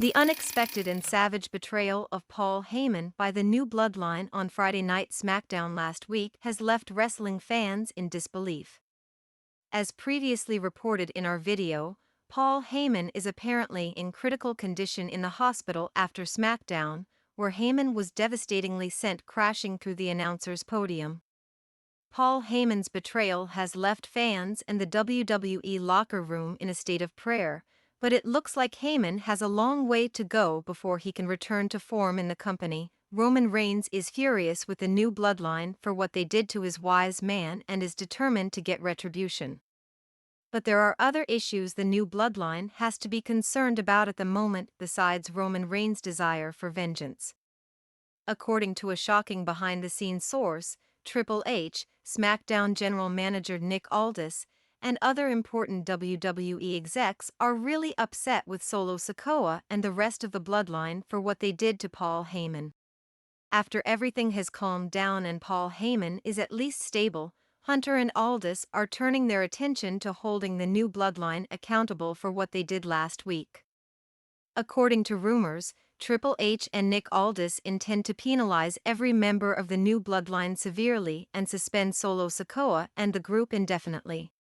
The unexpected and savage betrayal of Paul Heyman by the new Bloodline on Friday Night SmackDown last week has left wrestling fans in disbelief. As previously reported in our video, Paul Heyman is apparently in critical condition in the hospital after SmackDown, where Heyman was devastatingly sent crashing through the announcer's podium. Paul Heyman's betrayal has left fans and the WWE locker room in a state of prayer, but it looks like Heyman has a long way to go before he can return to form in the company. Roman Reigns is furious with the new Bloodline for what they did to his wise man and is determined to get retribution. But there are other issues the new Bloodline has to be concerned about at the moment besides Roman Reigns' desire for vengeance. According to a shocking behind-the-scenes source, Triple H, SmackDown General Manager Nick Aldis, and other important WWE execs are really upset with Solo Sikoa and the rest of the Bloodline for what they did to Paul Heyman. After everything has calmed down and Paul Heyman is at least stable, Hunter and Aldis are turning their attention to holding the new Bloodline accountable for what they did last week. According to rumors, Triple H and Nick Aldis intend to penalize every member of the new Bloodline severely and suspend Solo Sikoa and the group indefinitely.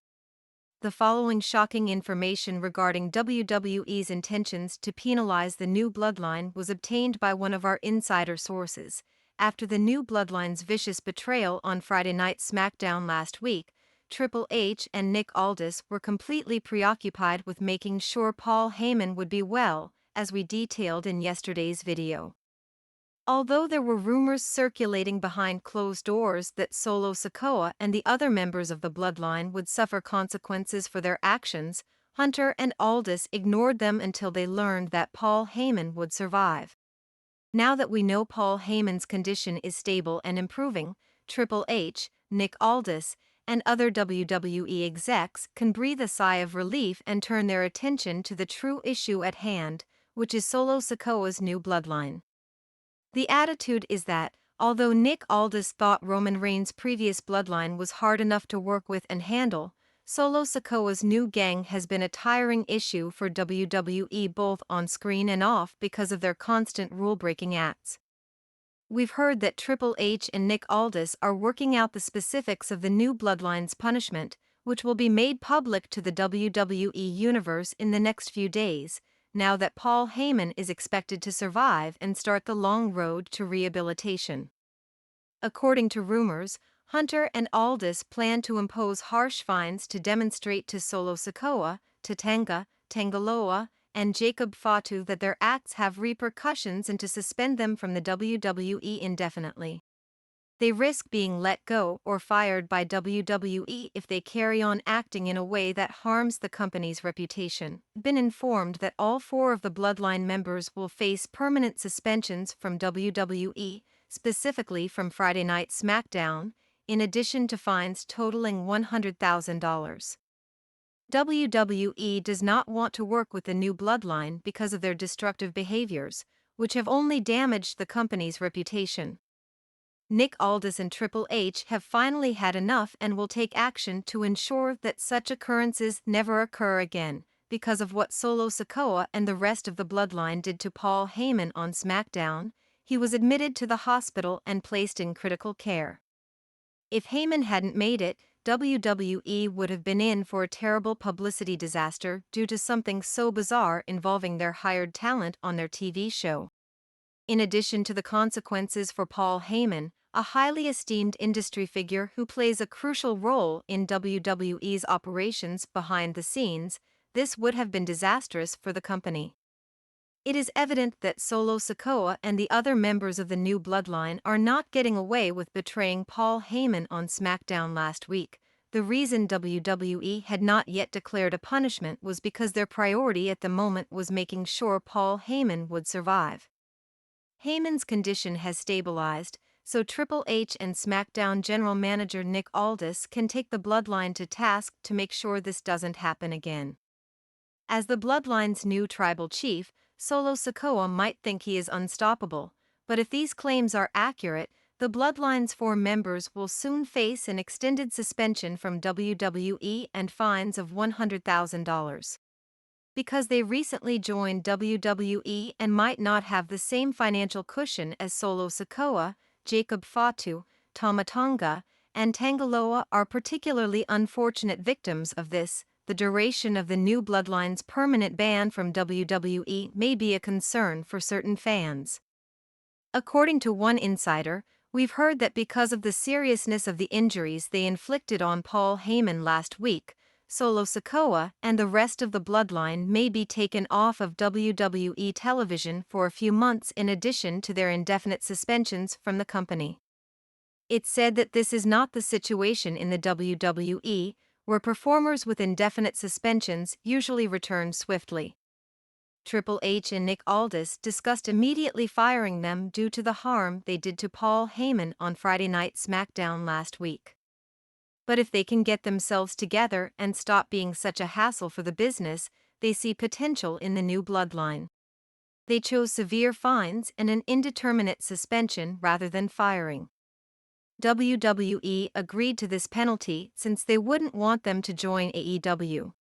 The following shocking information regarding WWE's intentions to penalize the new Bloodline was obtained by one of our insider sources. After the new Bloodline's vicious betrayal on Friday Night SmackDown last week, Triple H and Nick Aldis were completely preoccupied with making sure Paul Heyman would be well, as we detailed in yesterday's video. Although there were rumors circulating behind closed doors that Solo Sikoa and the other members of the Bloodline would suffer consequences for their actions, Hunter and Aldis ignored them until they learned that Paul Heyman would survive. Now that we know Paul Heyman's condition is stable and improving, Triple H, Nick Aldis, and other WWE execs can breathe a sigh of relief and turn their attention to the true issue at hand, which is Solo Sikoa's new Bloodline. The attitude is that, although Nick Aldis thought Roman Reigns' previous Bloodline was hard enough to work with and handle, Solo Sikoa's new gang has been a tiring issue for WWE both on screen and off because of their constant rule-breaking acts. We've heard that Triple H and Nick Aldis are working out the specifics of the new Bloodline's punishment, which will be made public to the WWE Universe in the next few days, now that Paul Heyman is expected to survive and start the long road to rehabilitation. According to rumors, Hunter and Aldis plan to impose harsh fines to demonstrate to Solo Sikoa, Tatanga, Tangaloa, and Jacob Fatu that their acts have repercussions and to suspend them from the WWE indefinitely. They risk being let go or fired by WWE if they carry on acting in a way that harms the company's reputation. Been informed that all 4 of the Bloodline members will face permanent suspensions from WWE, specifically from Friday Night SmackDown, in addition to fines totaling $100,000. WWE does not want to work with the new Bloodline because of their destructive behaviors, which have only damaged the company's reputation. Nick Aldis and Triple H have finally had enough and will take action to ensure that such occurrences never occur again, because of what Solo Sikoa and the rest of the Bloodline did to Paul Heyman on SmackDown. He was admitted to the hospital and placed in critical care. If Heyman hadn't made it, WWE would have been in for a terrible publicity disaster due to something so bizarre involving their hired talent on their TV show. In addition to the consequences for Paul Heyman, a highly esteemed industry figure who plays a crucial role in WWE's operations behind the scenes, this would have been disastrous for the company. It is evident that Solo Sikoa and the other members of the new Bloodline are not getting away with betraying Paul Heyman on SmackDown last week. The reason WWE had not yet declared a punishment was because their priority at the moment was making sure Paul Heyman would survive. Heyman's condition has stabilized, so Triple H and SmackDown General Manager Nick Aldis can take the Bloodline to task to make sure this doesn't happen again. As the Bloodline's new tribal chief, Solo Sikoa might think he is unstoppable, but if these claims are accurate, the Bloodline's 4 members will soon face an extended suspension from WWE and fines of $100,000. because they recently joined WWE and might not have the same financial cushion as Solo Sikoa, Jacob Fatu, Tama Tonga, and Tangaloa are particularly unfortunate victims of this. The duration of the new Bloodline's permanent ban from WWE may be a concern for certain fans. According to one insider, we've heard that because of the seriousness of the injuries they inflicted on Paul Heyman last week, Solo Sikoa and the rest of the Bloodline may be taken off of WWE television for a few months in addition to their indefinite suspensions from the company. It's said that this is not the situation in the WWE, where performers with indefinite suspensions usually return swiftly. Triple H and Nick Aldis discussed immediately firing them due to the harm they did to Paul Heyman on Friday Night SmackDown last week. But if they can get themselves together and stop being such a hassle for the business, they see potential in the new Bloodline. They chose severe fines and an indeterminate suspension rather than firing. WWE agreed to this penalty since they wouldn't want them to join AEW.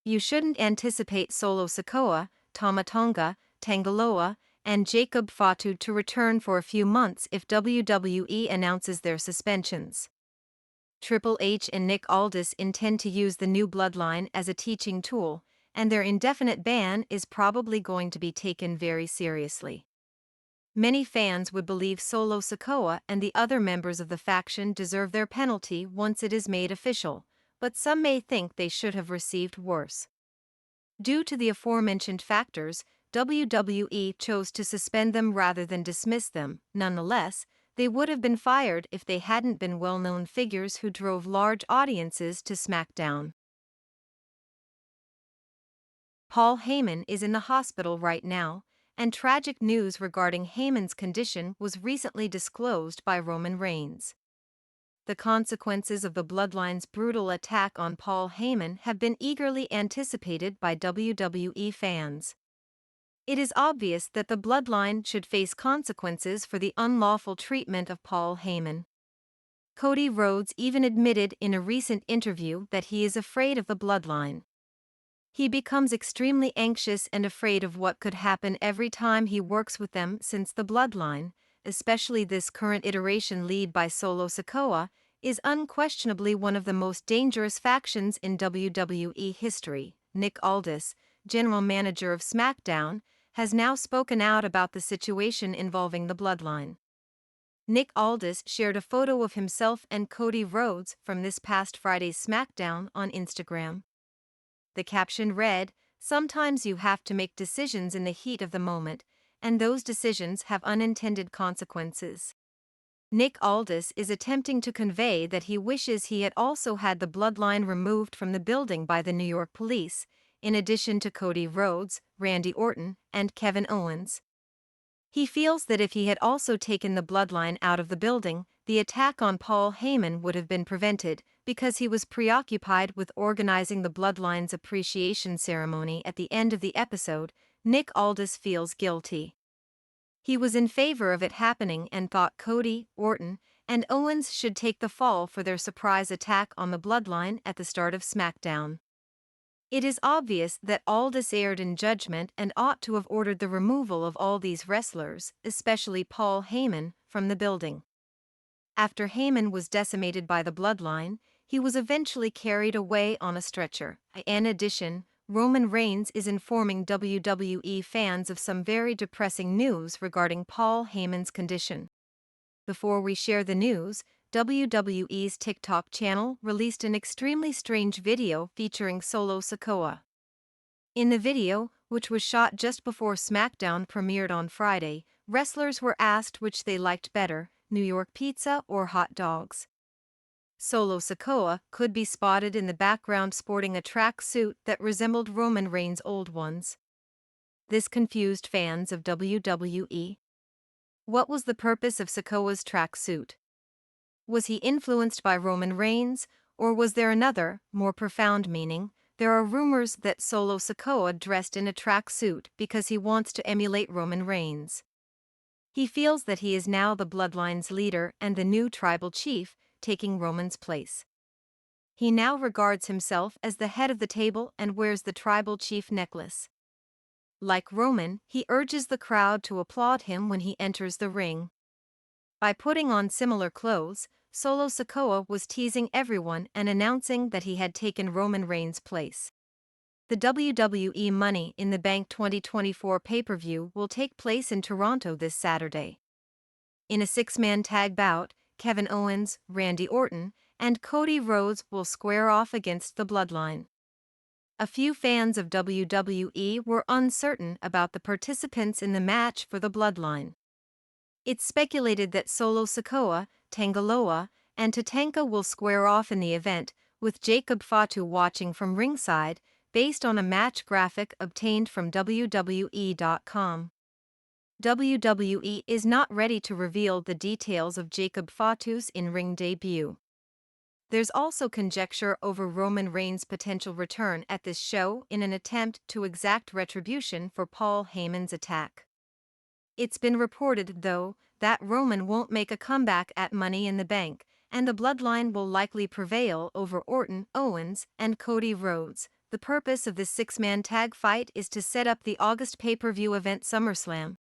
You shouldn't anticipate Solo Sikoa, Tama Tonga, Tangaloa, and Jacob Fatu to return for a few months if WWE announces their suspensions. Triple H and Nick Aldis intend to use the new Bloodline as a teaching tool, and their indefinite ban is probably going to be taken very seriously. Many fans would believe Solo Sikoa and the other members of the faction deserve their penalty once it is made official, but some may think they should have received worse. Due to the aforementioned factors, WWE chose to suspend them rather than dismiss them. Nonetheless, they would have been fired if they hadn't been well-known figures who drove large audiences to SmackDown. Paul Heyman is in the hospital right now, and tragic news regarding Heyman's condition was recently disclosed by Roman Reigns. The consequences of the Bloodline's brutal attack on Paul Heyman have been eagerly anticipated by WWE fans. It is obvious that the Bloodline should face consequences for the unlawful treatment of Paul Heyman. Cody Rhodes even admitted in a recent interview that he is afraid of the Bloodline. He becomes extremely anxious and afraid of what could happen every time he works with them since the Bloodline, especially this current iteration led by Solo Sikoa, is unquestionably one of the most dangerous factions in WWE history. Nick Aldis, general manager of SmackDown, has now spoken out about the situation involving the Bloodline. Nick Aldis shared a photo of himself and Cody Rhodes from this past Friday's SmackDown on Instagram. The caption read, "Sometimes you have to make decisions in the heat of the moment, and those decisions have unintended consequences." Nick Aldis is attempting to convey that he wishes he had also had the Bloodline removed from the building by the New York police, in addition to Cody Rhodes, Randy Orton, and Kevin Owens. He feels that if he had also taken the Bloodline out of the building, the attack on Paul Heyman would have been prevented, because he was preoccupied with organizing the Bloodline's appreciation ceremony at the end of the episode. Nick Aldis feels guilty. He was in favor of it happening and thought Cody, Orton, and Owens should take the fall for their surprise attack on the Bloodline at the start of SmackDown. It is obvious that Aldis erred in judgment and ought to have ordered the removal of all these wrestlers, especially Paul Heyman, from the building. After Heyman was decimated by the Bloodline, he was eventually carried away on a stretcher. In addition, Roman Reigns is informing WWE fans of some very depressing news regarding Paul Heyman's condition. Before we share the news, WWE's TikTok channel released an extremely strange video featuring Solo Sikoa. In the video, which was shot just before SmackDown premiered on Friday, wrestlers were asked which they liked better, New York pizza or hot dogs. Solo Sikoa could be spotted in the background sporting a track suit that resembled Roman Reigns' old ones. This confused fans of WWE. What was the purpose of Sikoa's track suit? Was he influenced by Roman Reigns, or was there another, more profound meaning? There are rumors that Solo Sikoa dressed in a track suit because he wants to emulate Roman Reigns. He feels that he is now the Bloodline's leader and the new tribal chief, taking Roman's place. He now regards himself as the head of the table and wears the tribal chief necklace. Like Roman, he urges the crowd to applaud him when he enters the ring. By putting on similar clothes, Solo Sikoa was teasing everyone and announcing that he had taken Roman Reigns' place. The WWE Money in the Bank 2024 pay-per-view will take place in Toronto this Saturday. In a six-man tag bout, Kevin Owens, Randy Orton, and Cody Rhodes will square off against the Bloodline. A few fans of WWE were uncertain about the participants in the match for the Bloodline. It's speculated that Solo Sikoa, Tangaloa, and Tatanka will square off in the event, with Jacob Fatu watching from ringside, based on a match graphic obtained from WWE.com. WWE is not ready to reveal the details of Jacob Fatu's in-ring debut. There's also conjecture over Roman Reigns' potential return at this show in an attempt to exact retribution for Paul Heyman's attack. It's been reported, though, that Roman won't make a comeback at Money in the Bank, and the Bloodline will likely prevail over Orton, Owens, and Cody Rhodes. The purpose of this six-man tag fight is to set up the August pay-per-view event SummerSlam.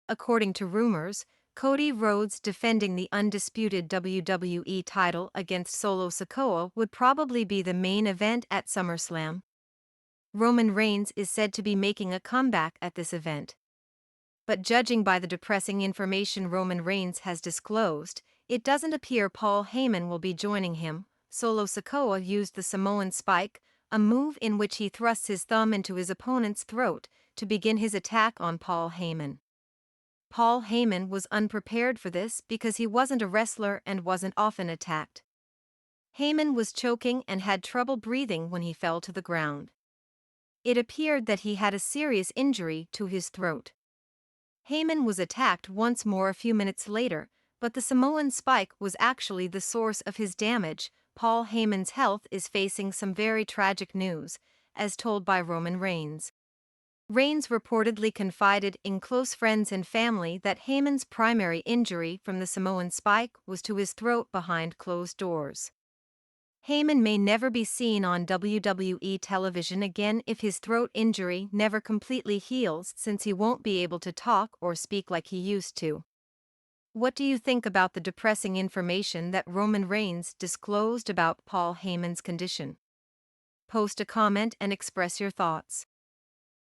According to rumors, Cody Rhodes defending the undisputed WWE title against Solo Sikoa would probably be the main event at SummerSlam. Roman Reigns is said to be making a comeback at this event. But judging by the depressing information Roman Reigns has disclosed, it doesn't appear Paul Heyman will be joining him. Solo Sikoa used the Samoan Spike, a move in which he thrusts his thumb into his opponent's throat, to begin his attack on Paul Heyman. Paul Heyman was unprepared for this because he wasn't a wrestler and wasn't often attacked. Heyman was choking and had trouble breathing when he fell to the ground. It appeared that he had a serious injury to his throat. Heyman was attacked once more a few minutes later, but the Samoan Spike was actually the source of his damage. Paul Heyman's health is facing some very tragic news, as told by Roman Reigns. Reigns reportedly confided in close friends and family that Heyman's primary injury from the Samoan Spike was to his throat behind closed doors. Heyman may never be seen on WWE television again if his throat injury never completely heals, since he won't be able to talk or speak like he used to. What do you think about the depressing information that Roman Reigns disclosed about Paul Heyman's condition? Post a comment and express your thoughts.